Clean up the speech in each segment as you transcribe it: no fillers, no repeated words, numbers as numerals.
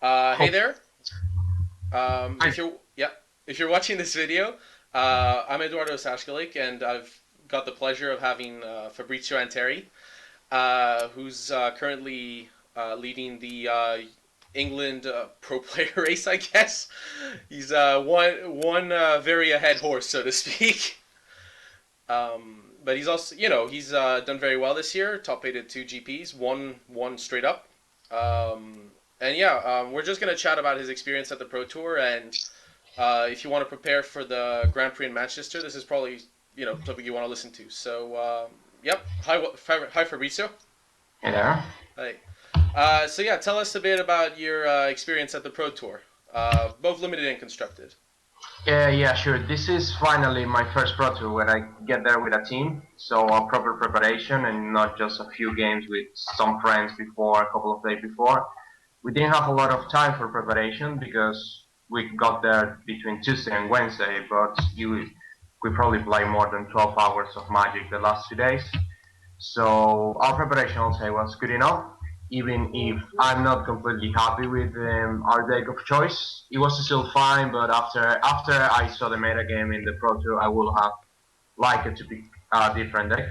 Hey Oh, there. hi. If you're watching this video, I'm Eduardo Sajgalik, and I've got the pleasure of having Fabrizio Anteri, who's currently leading the England pro player race. I guess he's one very ahead horse, so to speak. But he's also, he's done very well this year. Top eight at two GPs, one straight up. And yeah, we're just gonna chat about his experience at the Pro Tour, and if you want to prepare for the Grand Prix in Manchester, this is probably something you want to listen to. So yep, hi Fabrizio. Hey there. Hi. So yeah, tell us a bit about your experience at the Pro Tour, both limited and constructed. Yeah, sure. This is finally my first Pro Tour where I get there with a team. So a proper preparation and not just a few games with some friends before, a couple of days before. We didn't have a lot of time for preparation because we got there between Tuesday and Wednesday, but we probably played more than 12 hours of Magic the last 2 days. So our preparation also was good enough, even if I'm not completely happy with our deck of choice. It was still fine, but after I saw the meta game in the Pro Tour, I would have liked it to be a different deck.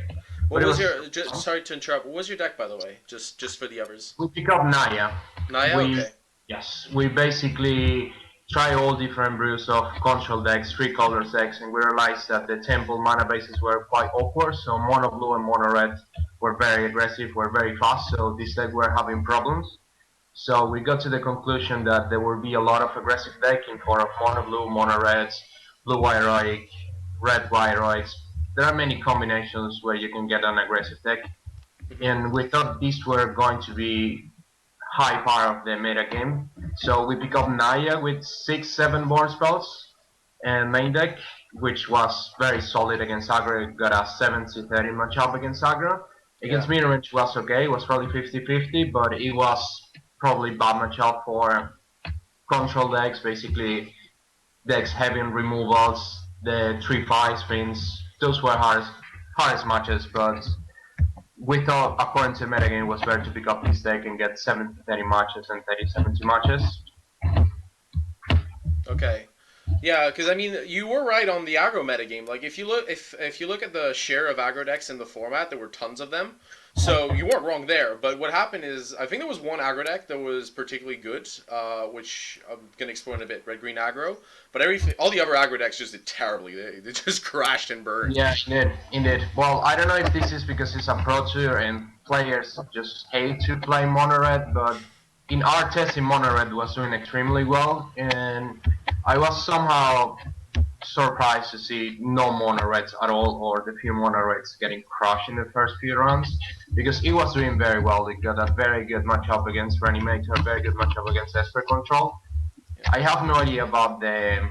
What But it was was your? Sorry to interrupt. What was your deck, by the way? Just for the others. we pick up Naya. Naya. We Okay. Yes, we basically try all different brews of control decks, three colors decks, and we realized that the temple mana bases were quite awkward. So mono blue and mono red were very aggressive, were very fast. So this deck were having problems. So we got to the conclusion that there will be a lot of aggressive decking for mono blue, mono reds, blue heroic, red heroics. There are many combinations where you can get an aggressive deck, Hmm. and we thought these were going to be high part of the meta game. So we pick up Naya with 6, 7 born spells and main deck, which was very solid against aggro. It got a 70-30 matchup against aggro. Yeah. Against midrange was okay, it was probably 50-50, but it was probably bad matchup for control decks, basically decks having removals, the 3/5 spins. Those were hardest matches, but we thought according to metagame it was better to pick up this deck and get 70-30 matches and 30-70 matches. Okay. Yeah, because I mean, you were right on the aggro metagame. Like, if you look at the share of aggro decks in the format, there were tons of them. So you weren't wrong there. But what happened is, I think there was one aggro deck that was particularly good, which I'm gonna explore in a bit. Red green aggro, but everything, all the other aggro decks just did terribly. They just crashed and burned. Yeah, indeed. Well, I don't know if this is because it's a pro tour and players just hate to play mono red, but in our testing, mono red was doing extremely well, and I was somehow surprised to see no mono reds at all, or the few mono reds getting crushed in the first few rounds, because it was doing very well. It got a very good matchup against Reanimator, a very good matchup against Esper Control. Yeah. I have no idea about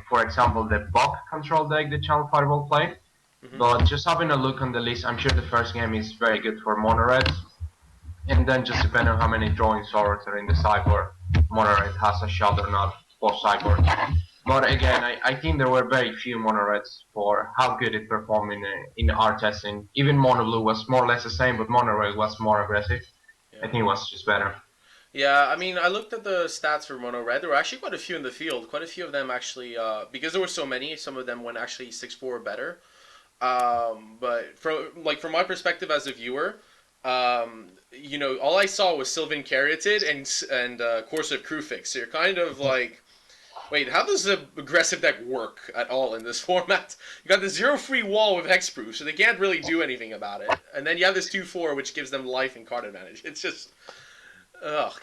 for example, the Buck control deck the Channel Fireball play, Hmm. but just having a look on the list, I'm sure the first game is very good for mono reds, and then just depending on how many drawing swords are in the sideboard, mono red has a shot or not for sideboard. But again, I think there were very few mono reds for how good it performed in our testing. Even mono blue was more or less the same, but mono red was more aggressive. I Yeah. think it was just better. Yeah, I mean, I looked at the stats for Mono Red. There were actually quite a few in the field. Quite a few of them actually, because there were so many. Some of them went actually 6-4 or better. But from my perspective as a viewer, all I saw was Sylvan Caryatid and Corsive Crewfix. So you're kind of like, wait, how does the aggressive deck work at all in this format? You got the zero free wall with hexproof, so they can't really do anything about it. And then you have this 2-4, which gives them life and card advantage. It's just, ugh.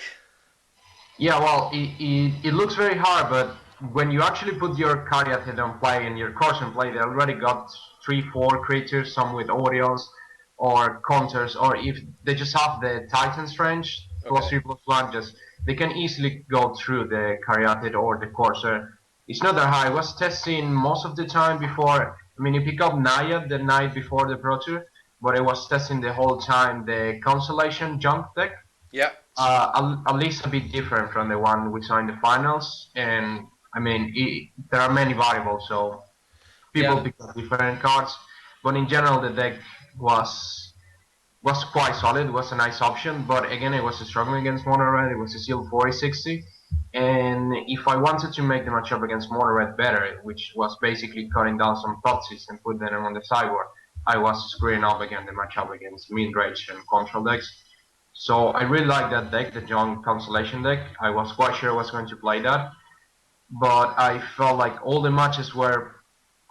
Yeah, well, it looks very hard, but when you actually put your Caryatid on play and your course on play, they already got 3, 4 creatures, some with Aureals or counters, or if they just have the Titan Strange plus Okay. 3/1, just they can easily go through the Caryatid or the Corsair. It's not that hard. I was testing most of the time before. I mean, you pick up Naya the night before the Pro Tour, but I was testing the whole time the Constellation Jump deck, Yeah. at least a bit different from the one we saw in the finals. And I mean, there are many variables, so people Yeah. pick up different cards. But in general, the deck was quite solid. It was a nice option, but again, it was struggling against mono red. It was still 40-60, And if I wanted to make the matchup against Mono Red better, which was basically cutting down some Thoughtseize and put them on the sideboard, I was screwing up again the matchup against Mean Rage and Control decks. So I really like that deck, the John Constellation deck. I was quite sure I was going to play that, but I felt like all the matches were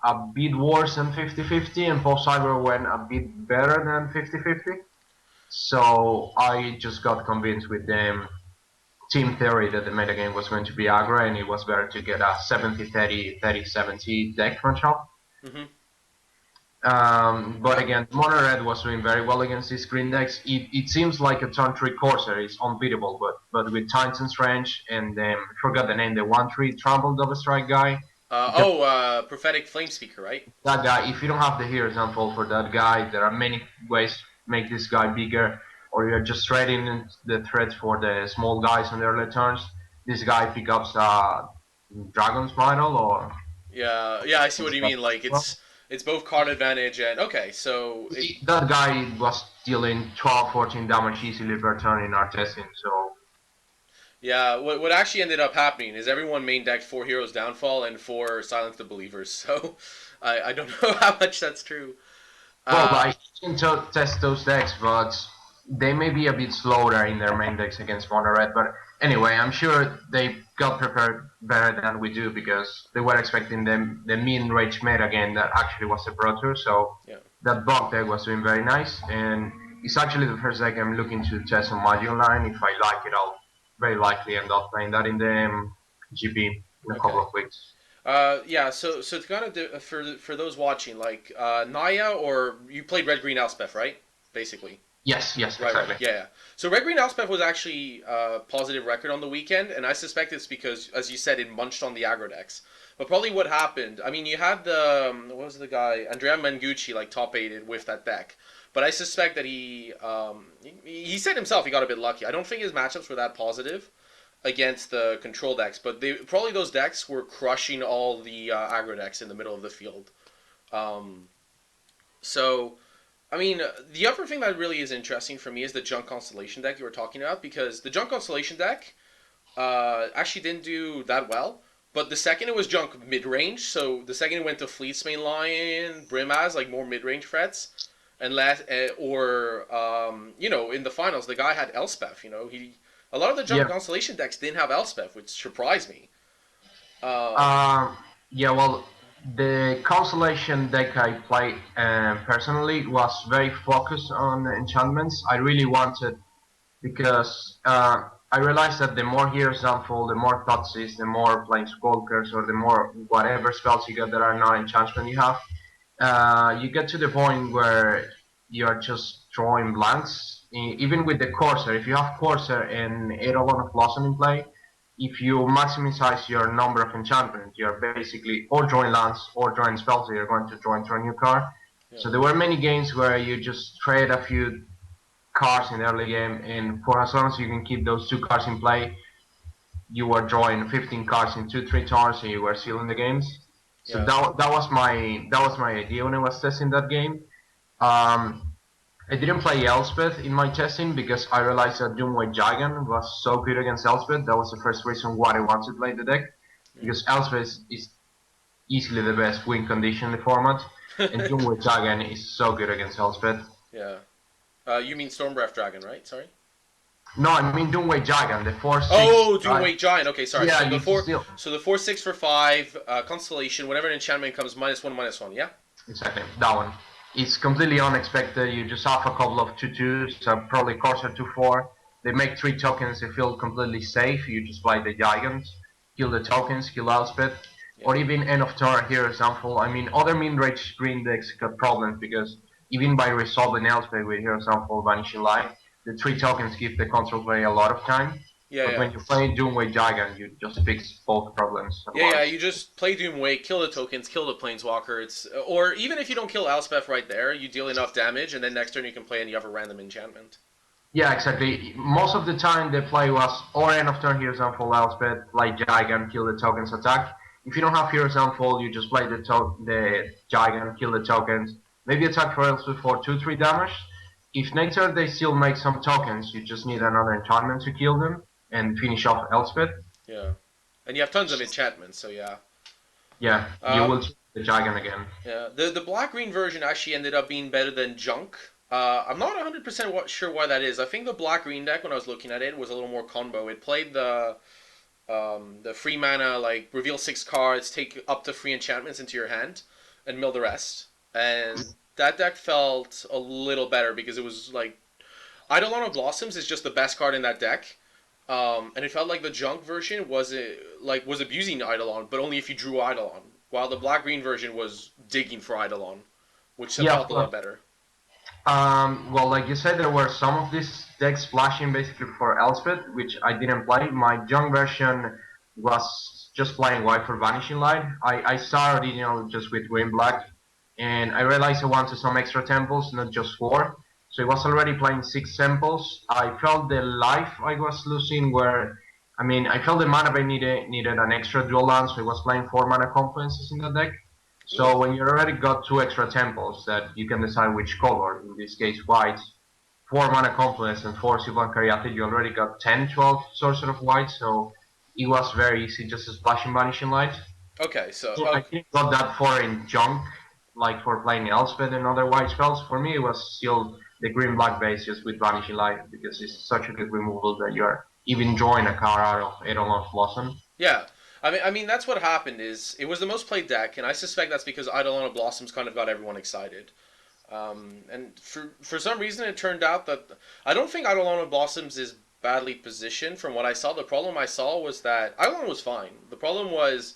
a bit worse than 50-50, and post cyber went a bit better than 50-50. So I just got convinced with the team theory that the metagame was going to be aggro, and it was better to get a 70-30, 30-70 deck matchup. Mm-hmm. But again, Mono Red was doing very well against these green decks. It seems like a turn 3 Corsair is unbeatable, but with Titan's range and I forgot the name, the 1-3 Trample Double Strike guy. Prophetic Flame Speaker, right? That guy, if you don't have the Hero's Unfold for that guy, there are many ways to make this guy bigger, or you're just trading the threats for the small guys on the early turns. This guy picks up Dragon's Vital or. Yeah, I see what you mean. Like it's both card advantage and okay, so that guy was dealing 12-14 damage easily per turn in our testing, so. yeah, what actually ended up happening is everyone main decked 4 Heroes Downfall and 4 Silence the Believers. So I don't know how much that's true. Well, I can test those decks, but they may be a bit slower in their main decks against Mono Red. But anyway, I'm sure they got prepared better than we do because they were expecting the mean rage meta game that actually was a Pro Tour. So yeah. that bug deck was doing very nice, and it's actually the first deck I'm looking to test on my line. If I like it, I'll very likely end up playing that in the GP in a couple of weeks. Yeah. So to kind of for those watching, like Naya or you played Red Green Elspeth, right? Basically. Yes, Right, exactly. right. Yeah. So Red Green Elspeth was actually a positive record on the weekend, and I suspect it's because, as you said, it munched on the aggro decks. But probably what happened, I mean, you had the, what was the guy? Andrea Mangucci, like, top 8'd with that deck. But I suspect that he said himself he got a bit lucky. I don't think his matchups were that positive against the control decks, but probably those decks were crushing all the aggro decks in the middle of the field. Um, so I mean, the other thing that really is interesting for me is the Junk Constellation deck you were talking about, because the Junk Constellation deck actually didn't do that well. But the second it was Junk mid range, so the second it went to Fleet's main line, Brimaz, like more mid range threats, and in the finals, the guy had Elspeth. A lot of the Junk Yeah. Constellation decks didn't have Elspeth, which surprised me. Um, Uh, yeah, well, the Constellation deck I played personally was very focused on enchantments. I really wanted, because I realized that the more Heroes Downfall, the more Thoughtseize, the more Planeswalkers, or the more whatever spells you get that are not enchantment you have, you get to the point where you're just drawing blanks. Even with the Corsair, if you have Corsair and Eidolon of Blossom in play, if you maximize your number of enchantments, you're basically or drawing lands or drawing spells that you're going to draw into a new card. yeah, So there were many games where you just trade a few cards in the early game, and for as long as you can keep those 2 cards in play, you were drawing 15 cards in 2-3 turns, and you were sealing the games. So yeah, that was my idea when I was testing that game. Um, I didn't play Elspeth in my testing because I realized that Doomway Gigan was so good against Elspeth. That was the first reason why I wanted to play the deck, because Elspeth is easily the best win condition in the format, and yeah. Doomway Gigan is so good against Elspeth. Yeah. You mean Stormbreath Dragon, right? Sorry. No, I mean Doomway Gigan, the 4/6. Oh, Doomweight Giant. Okay, sorry. Yeah, So the you can four, still. so the 4/6 for 5 Constellation. Whenever an enchantment comes, -1/-1. Yeah. Exactly, that one. It's completely unexpected. You just have a couple of 2/2s, probably Corsair 2/4. They make 3 tokens, they feel completely safe. You just play the Gigants, kill the tokens, kill Elspeth, Yeah. or even end of turn here, example. I mean, other min range green decks got problems because even by resolving Elspeth with here, example, Vanishing Light, the 3 tokens give the control player a lot of time. Yeah, But yeah. when you play Doomway Gigant, you just fix both problems at Yeah, yeah. once. You just play Doomweight, kill the tokens, kill the Planeswalker. Or even if you don't kill Elspeth right there, you deal enough damage, and then next turn you can play any other random enchantment. Yeah, exactly. Most of the time the play was or end of turn Heroes Unfold Elspeth, play Gigant, kill the tokens, attack. If you don't have Heroes Unfold, you just play the Gigant, kill the tokens, maybe attack for Elspeth for 2-3 damage. If next turn they still make some tokens, you just need another enchantment to kill them and finish off Elspeth. Yeah, and you have tons of enchantments, so yeah. Yeah, you Um, will see the dragon again. yeah, the black green version actually ended up being better than junk. I'm not 100% sure why that is. I think the black green deck when I was looking at it was a little more combo. It played the free mana like reveal 6 cards, take up to 3 enchantments into your hand, and mill the rest. And that deck felt a little better because it was like Eidolon of Blossoms is just the best card in that deck. And it felt like the junk version was abusing Eidolon, but only if you drew Eidolon, while the black green version was digging for Eidolon, which Yeah, of felt a course. lot better. Well, like you said, there were some of these decks flashing basically for Elspeth, which I didn't play. My young version was just playing white for Vanishing Light. I saw original just with green black, and I realized I wanted some extra temples, not just four. So I was already playing 6 temples. I felt the life I was losing were, I mean, I felt the mana I needed an extra dual land, so I was playing 4 mana confluences in the deck. Ooh. So when you already got 2 extra temples that you can decide which color, in this case white, 4 mana confluence and 4 silver caryatid, you already got 10, 12 sorcerer of white, so it was very easy just to splash and vanishing light. Okay, so Yeah, I think got that far in junk, like for playing Elspeth and other white spells. For me, it was still the green black base just with vanishing light because it's such a good removal that you're even drawing a card out of Eidolon Blossom. yeah, I mean that's what happened. Is it was the most played deck, and I suspect that's because Eidolon of Blossoms kind of got everyone excited. And for some reason, it turned out that I don't think Eidolon of Blossoms is badly positioned from what I saw. The problem I saw was that Eidolon was fine. The problem was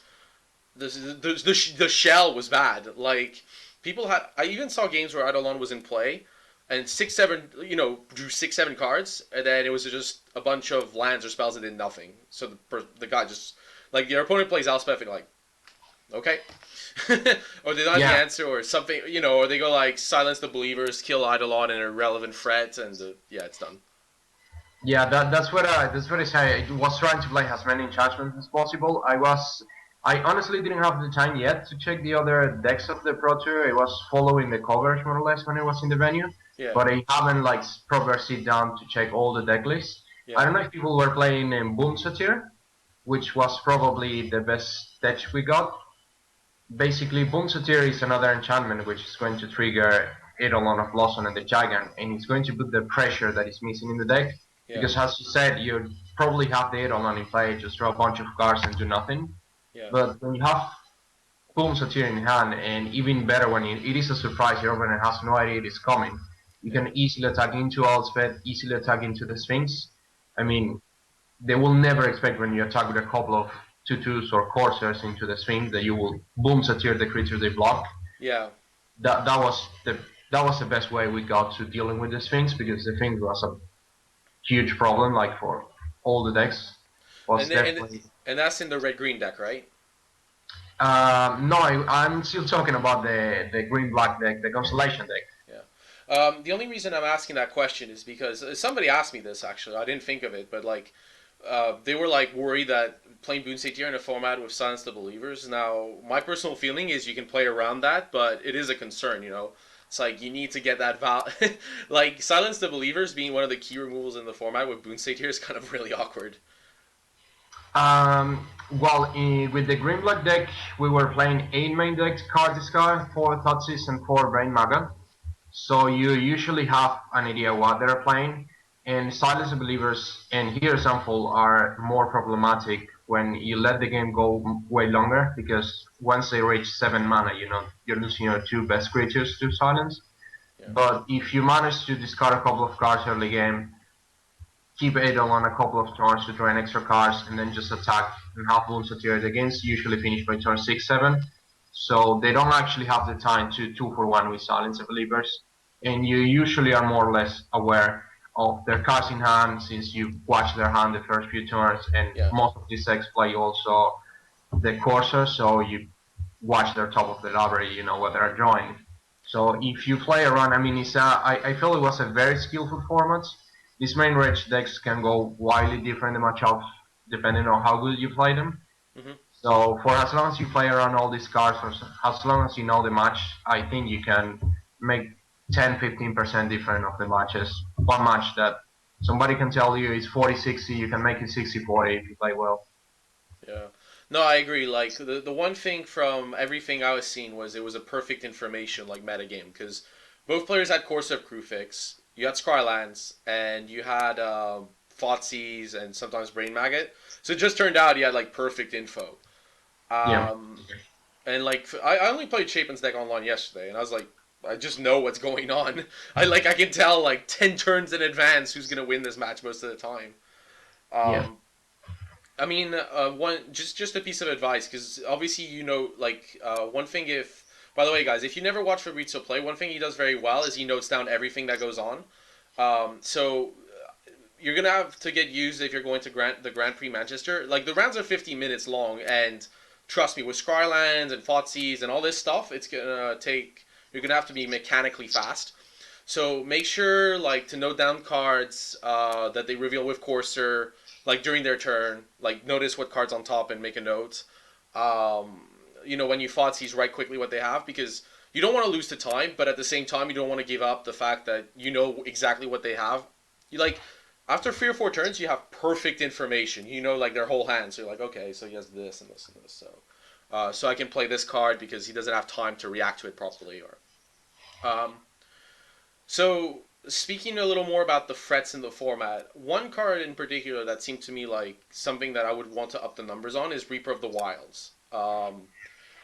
the shell was bad. Like people had, I even saw games where Eidolon was in play, and 6 7, drew 6 7 cards, and then it was just a bunch of lands or spells that did nothing. So the guy just like your opponent plays Elspeth, and like okay, or they don't have the Yeah, answer or something, or they go like silence the believers, kill Eidolon, and irrelevant threat, and yeah, it's done. yeah, that's what I say. I was trying to play as many enchantments as possible. I honestly didn't have the time yet to check the other decks of the Pro Tour. I was following the covers more or less when I was in the venue, Yeah, but I haven't like proper sit down to check all the deck lists. I yeah, don't know if people were playing Boom Satyr, which was probably the best deck we got. Basically, Boom Satyr is another enchantment which is going to trigger Eidolon of Blossom and the Giant, and it's going to put the pressure that is missing in the deck. yeah, Because as you said, you probably have the Eidolon in play, just draw a bunch of cards and do nothing. yeah, But when you have Boom Satyr in hand, and even better when it is a surprise, your opponent has no idea it is coming, you yeah. can easily attack into Elspeth, easily attack into the Sphinx. I mean, they will never expect when you attack with a couple of tutus or coursers into the Sphinx that you will boom satyr the creatures they block. Yeah. That was the best way we got to dealing with the Sphinx because the Sphinx was a huge problem like for all the decks. Was And and definitely and that's in the red green deck, right? no, I'm still talking about the green black deck, the constellation deck. Yeah. The only reason I'm asking that question is because somebody asked me this actually. I didn't think of it, but like, they were like worried that playing Boon Satyr in a format with Silence the Believers. Now, my personal feeling is you can play around that, but it is a concern. It's like you need to get that like Silence the Believers being one of the key removals in the format with Boon Satyr is kind of really awkward. With the green black deck, we were playing 8 main decks: card discard, 4 Thoughtseize, and 4 Brain Maga. So you usually have an idea what they're playing. And Silence of Believers and Here's Unfold are more problematic when you let the game go way longer because once they reach 7 mana, you're losing your 2 best creatures to silence. Yeah. But if you manage to discard a couple of cards early game, keep Adel on a couple of turns to draw an extra cards, and then just attack and have wounds Satyr, the games usually finish by turn 6, 7. So they don't actually have the time to 2-for-1 with Silence of Believers. And you usually are more or less aware of their cards in hand since you watch their hand the first few turns, and Yeah. most of these decks play also the Corsair, so you watch their top of the library, you know what they're drawing. So if you play around, I mean, I feel it was a very skillful format. These main range decks can go wildly different in matchups depending on how good you play them. Hmm. So for as long as you play around all these cards, or as long as you know the match, I think you can make 10-15% different of the matches. One match that somebody can tell you is 40-60, you can make it 60-40 if you play well. Yeah. No, I agree. Like the one thing from everything I was seeing was it was a perfect information like metagame because both players had Course of Crewfix, you had Scrylands, and you had Thoughtseize and sometimes Brain Maggot. So it just turned out you had like perfect info. Yeah. Um, and like I only played Chapin's deck online yesterday, and I was like, I just know what's going on. I can tell like 10 turns in advance who's gonna win this match most of the time. Yeah. Um, I mean, one just a piece of advice because obviously like one thing if by the way guys if you never watch Fabrizio play one thing he does very well is he notes down everything that goes on. So you're gonna have to get used if you're going to the Grand Prix Manchester. Like the rounds are 50 minutes long, and trust me, with Scrylands and Thoughtseize and all this stuff, it's gonna take. You're gonna have to be mechanically fast. So make sure like to note down cards that they reveal with Courser, like during their turn. Like notice what cards on top and make a note. Um, when you Thoughtseize, write quickly what they have because you don't want to lose to time, but at the same time you don't want to give up the fact that you know exactly what they have. You like after 3 or 4 turns you have perfect information. You know like their whole hand. So you're like, okay, so he has this and this and this. So I can play this card because he doesn't have time to react to it properly or um, so, speaking a little more about the threats in the format, one card in particular that seemed to me like something that I would want to up the numbers on is Reaper of the Wilds.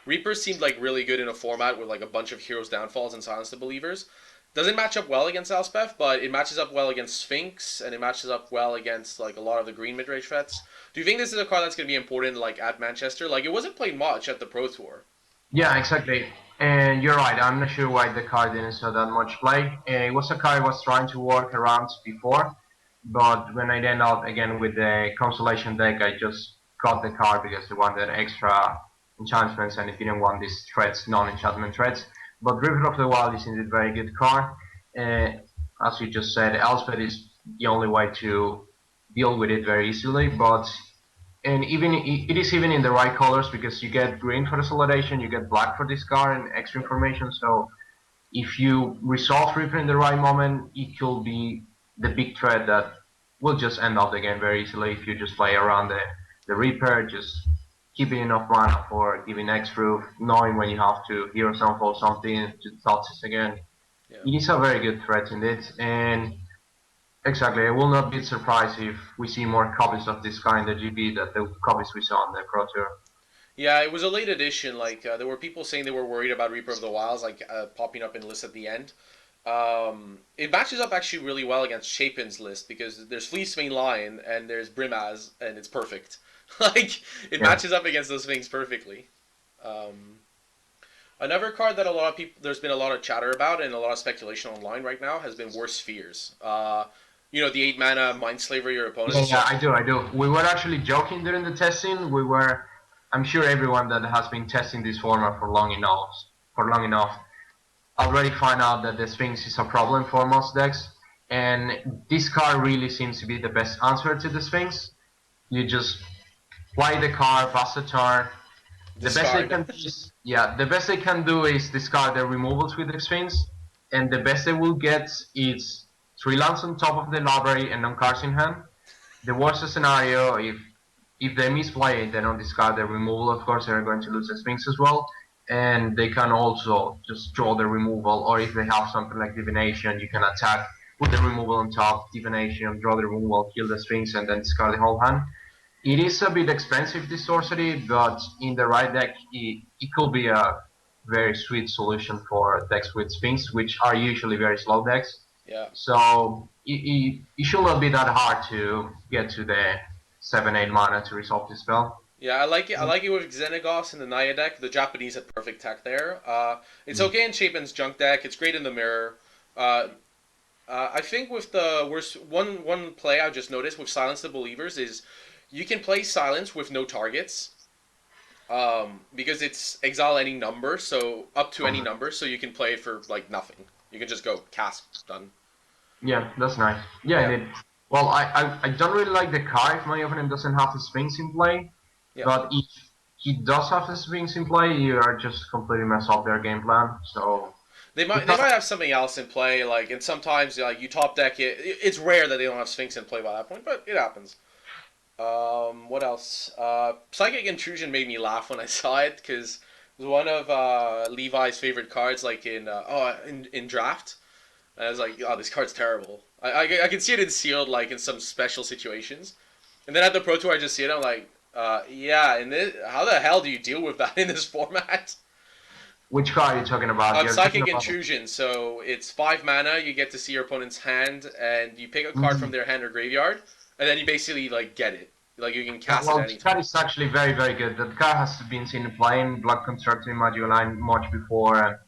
Reaper seemed like really good in a format with like a bunch of Heroes Downfalls and Silence the Believers. Doesn't match up well against Elspeth, but it matches up well against Sphinx, and it matches up well against like a lot of the green mid-range threats. Do you think this is a card that's going to be important like at Manchester? Like it wasn't played much at the Pro Tour. Yeah, exactly. And you're right. I'm not sure why the card didn't saw that much play. It was a card I was trying to work around before, but when I ended up again with the Constellation deck, I just got the card because I wanted extra enchantments and it didn't want these threats, non-enchantment threats. But River of the Wild is indeed a very good card. Uh, as you just said, Elspeth is the only way to deal with it very easily, but and even it is even in the right colors because you get green for the solidation, you get black for discard and extra Yeah. information. So if you resolve Reaper in the right moment, it could be the big threat that will just end up the game very easily if you just play around the Reaper, just keeping enough mana for giving X roof, knowing when you have to hero sample something to touch it again. Yeah. It is a very good threat indeed, and exactly. I will not be surprised if we see more copies of this guy in the GB than the copies we saw on the Pro Tour. Yeah, it was a late edition. Like there were people saying they were worried about Reaper of the Wilds, like popping up in lists at the end. It matches up actually really well against Chapin's list because there's Fleecemane Lion and there's Brimaz, and it's perfect. Like it Yeah. matches up against those things perfectly. Um, Another card that a lot of people there's been a lot of chatter about and a lot of speculation online right now has been Worst Spheres. The 8 mana Mind Slaver your Yeah, opponents. yeah, I do. We were actually joking during the testing. I'm sure everyone that has been testing this format for long enough, already find out that the Sphinx is a problem for most decks. And this card really seems to be the best answer to the Sphinx. You just play the card, pass the turn, the best they Discard. can do is discard the removals with the Sphinx, and the best they will get is 3 lands on top of the library and non cards in hand. The worst scenario, if they misplay it, they don't discard the removal. Of course, they're going to lose the Sphinx as well, and they can also just draw the removal. Or if they have something like divination, you can attack, put the removal on top, divination, draw the removal, kill the Sphinx, and then discard the whole hand. It is a bit expensive, this sorcery, but in the right deck, it could be a very sweet solution for decks with Sphinx, which are usually very slow decks. Yeah. So it should not be that hard to get to the 7-8 mana to resolve the spell. Yeah, I like it. I like it with Xenagos in the Naya deck. The Japanese had perfect tech there. It's Mm. okay in Chapin's junk deck. It's great in the mirror. Uh, I think with the worst one play I just noticed with Silence the Believers is you can play Silence with no targets. Because it's exile any number, so up to any Okay. number, so you can play for like nothing. You can just go cast done. Yeah, that's nice. Yeah, Yeah, indeed. Well, I don't really like the card if my opponent doesn't have the Sphinx in play, yeah. but if he does have the Sphinx in play, you are just completely mess up their game plan. Yeah. So They because might have something else in play, like and sometimes like you top deck it. It's rare that they don't have Sphinx in play by that point, but it happens. What else? Psychic Intrusion made me laugh when I saw it because it was one of Levi's favorite cards, like in draft. And I was like, oh, this card's terrible. I can see it in sealed, like in some special situations. And then at the Pro Tour, I just see it. I'm like, yeah. And this, how the hell do you deal with that in this format? Which card are you talking about? You're talking Psychic about. Intrusion. So it's 5 mana. You get to see your opponent's hand, and you pick a card from Mm. their hand or graveyard, and then you basically like get it. Like you can Yeah, cast it well, at this any card time. is actually very, very good. That card has been seen playing Block Constructed in Modular Line much before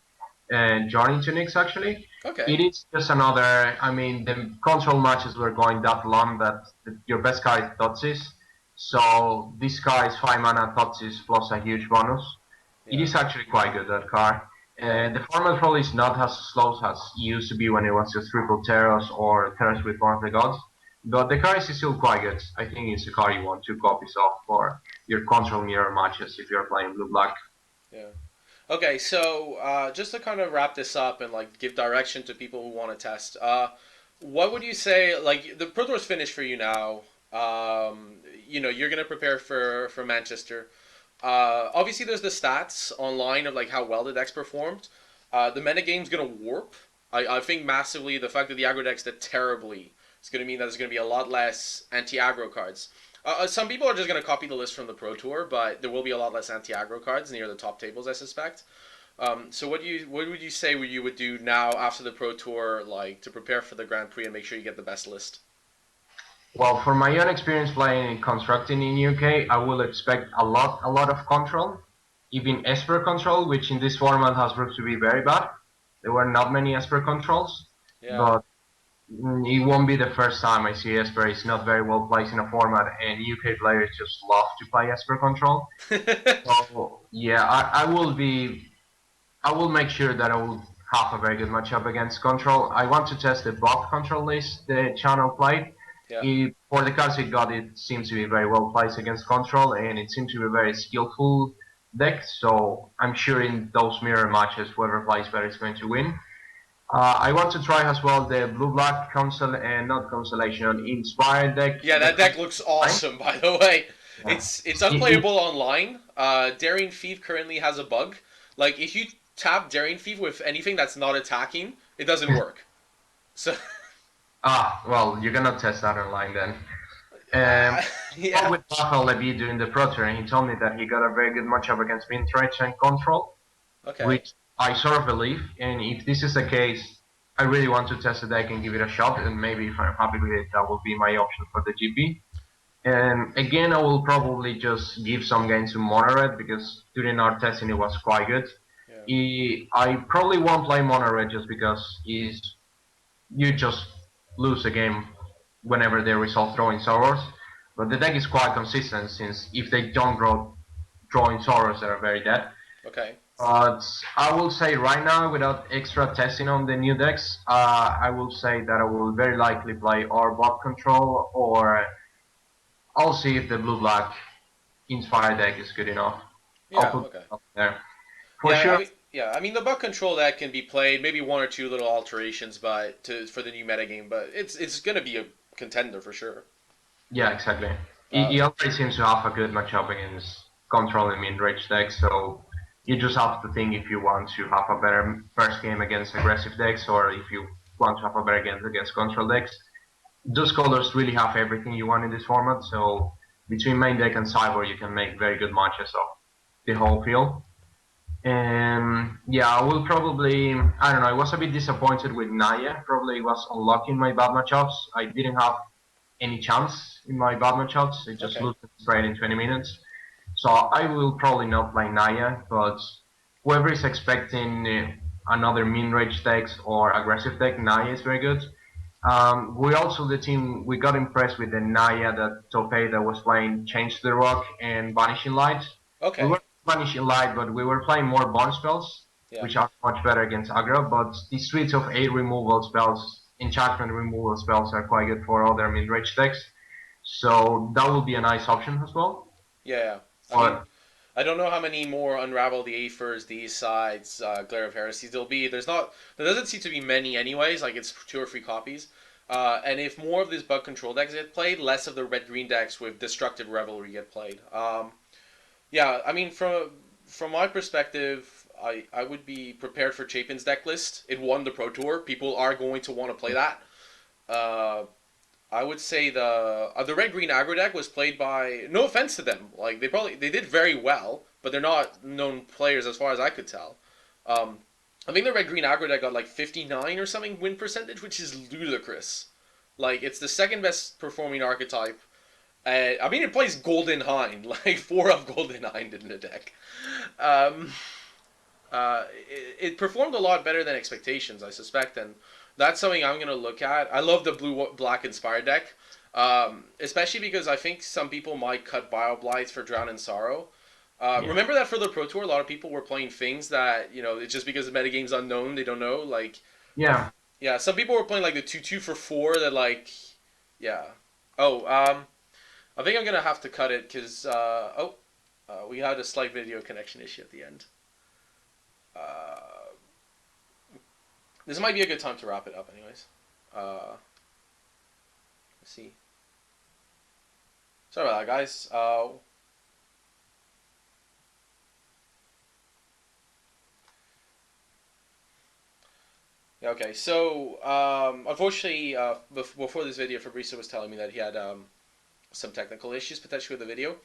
joining Tunix, actually. Okay. It is just another, I mean, the control matches were going that long that your best card is Thoughtsis. So this card is 5 mana Thoughtsis plus a huge bonus. It Yeah. is actually quite good, that card. Yeah. The format probably is not as slow as it used to be when it was just triple Theros or Theros with one of the gods. But the card is still quite good. I think it's a card you want 2 copies of for your control mirror matches if you're playing blue black. Yeah. Okay, so just to kind of wrap this up and like give direction to people who want to test, what would you say? Like the Pro Tour's finished for you now. You're gonna prepare for Manchester. Obviously, there's the stats online of like how well the deck's performed. The metagame's gonna warp. I think massively the fact that the aggro decks did terribly is gonna mean that there's gonna be a lot less anti-aggro cards. Some people are just going to copy the list from the Pro Tour, but there will be a lot less anti-aggro cards near the top tables, I suspect. So what would you say you would do now after the Pro Tour, like to prepare for the Grand Prix and make sure you get the best list? Well, from my own experience playing and constructing in UK, I will expect a lot of control, even Esper control, which in this format has proved to be very bad. There were not many Esper controls, Yeah. but it won't be the first time I see Esper is not very well placed in a format, and UK players just love to play Esper control. So yeah, I will make sure that I will have a very good matchup against control. I want to test the bot control list the channel played. Yeah. For the cards it got, it seems to be very well placed against control, and it seems to be a very skillful deck. So I'm sure in those mirror matches, whoever plays better is going to win. I want to try as well the blue black console and not constellation inspired deck. Yeah, The that deck looks awesome. By the way, yeah. it's It, unplayable online. Daring Thief currently has a bug. Like if you tap Daring Thief with anything that's not attacking, it doesn't work. So well, you cannot test that online then. Um, yeah. with Rafael Levy during the Pro Tour, and he told me that he got a very good matchup against Vintrage and Control, Okay. which I sort of believe. And if this is the case, I really want to test the deck and give it a shot. And maybe if I'm happy with it, that will be my option for the GP. And again, I will probably just give some games to Monored because during our testing it was quite good. Yeah. I probably won't play Monored just because you just lose a game whenever they resolve throwing sorrows. But the deck is quite consistent since if they don't draw drawing sorrows, they are very dead. Okay. But I will say right now, without extra testing on the new decks, I will say that I will very likely play or block control, or I'll see if the blue black inspired deck is good enough. I'll Yeah. put Okay. it up there for Yeah. sure. I mean, the buck control that can be played, maybe one or two little alterations, but for the new metagame, but it's gonna be a contender for sure. Yeah, exactly. Uh, He already seems to have a good matchup against controlling mid-range decks, so you just have to think if you want to have a better first game against aggressive decks, or if you want to have a better game against control decks. Those colors really have everything you want in this format, so between main deck and sideboard you can make very good matches of the whole field. And yeah, I will probably, I don't know, I was a bit disappointed with Naya. Probably was unlucky in my bad matchups. I didn't have any chance in my bad matchups. I just okay. lose straight in 20 minutes. So I will probably not play Naya, but whoever is expecting another min rage decks or aggressive deck, Naya is very good. We also, the team, we got impressed with the Naya that Topei that was playing Change the Rock and Vanishing Light. We Okay. were Vanishing Light, but we were playing more bond spells, Yeah. which are much better against aggro. But the suites of 8 removal spells, enchantment removal spells are quite good for other mid-range decks. So that will be a nice option as well. Yeah. I mean, But I don't know how many more Unravel the Aethers, these sides, Glare of Heresies there'll be. There doesn't seem to be many anyways. Like it's 2 or 3 copies. And if more of these bug control decks get played, less of the red green decks with destructive revelry get played. Yeah, I mean from my perspective, I would be prepared for Chapin's deck list. It won the Pro Tour. People are going to want to play that. Uh, I would say the red green aggro deck was played by, no offense to them, like they did very well, but they're not known players as far as I could tell. Um, I think the red green aggro deck got like 59 or something win percentage, which is ludicrous. Like it's the second best performing archetype. I mean, it plays Golden Hind, like four of Golden Hind in the deck. Um, it performed a lot better than expectations, I suspect, and that's something I'm gonna look at. I love the blue black inspired deck, especially because I think some people might cut Bio Blights for Drown in Sorrow. Yeah. Remember that for the Pro Tour, a lot of people were playing things that it's just because the metagame's unknown, they don't know. Like, Yeah. yeah, some people were playing like the 2/2 for 4 that like, yeah. Oh, I think I'm gonna have to cut it because we had a slight video connection issue at the end. Uh, this might be a good time to wrap it up, anyways. Let's see. Sorry about that, guys. Yeah, okay. So, unfortunately, before this video, Fabrizio was telling me that he had some technical issues potentially with the video.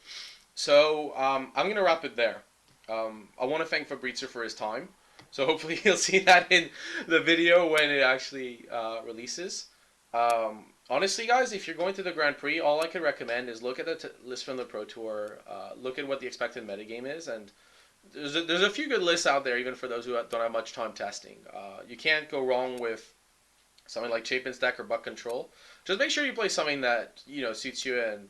So, I'm gonna wrap it there. I want to thank Fabrizio for his time. So hopefully you'll see that in the video when it actually releases. Honestly, guys, if you're going to the Grand Prix, all I could recommend is look at the list from the Pro Tour, look at what the expected metagame is, and there's a few good lists out there, even for those who don't have much time testing. You can't go wrong with something like Chapin's deck or Buck Control. Just make sure you play something that suits you and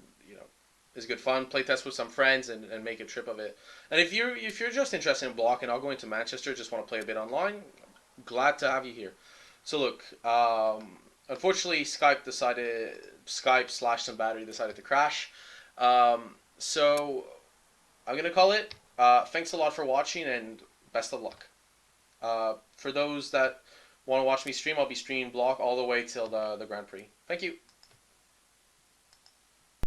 is good fun. Play test with some friends and make a trip of it. And if you're just interested in block and I'll go into Manchester, just want to play a bit online, glad to have you here. So look, unfortunately Skype slash some battery decided to crash. So I'm gonna call it. Thanks a lot for watching and best of luck. For those that want to watch me stream, I'll be streaming block all the way till the Grand Prix. Thank you.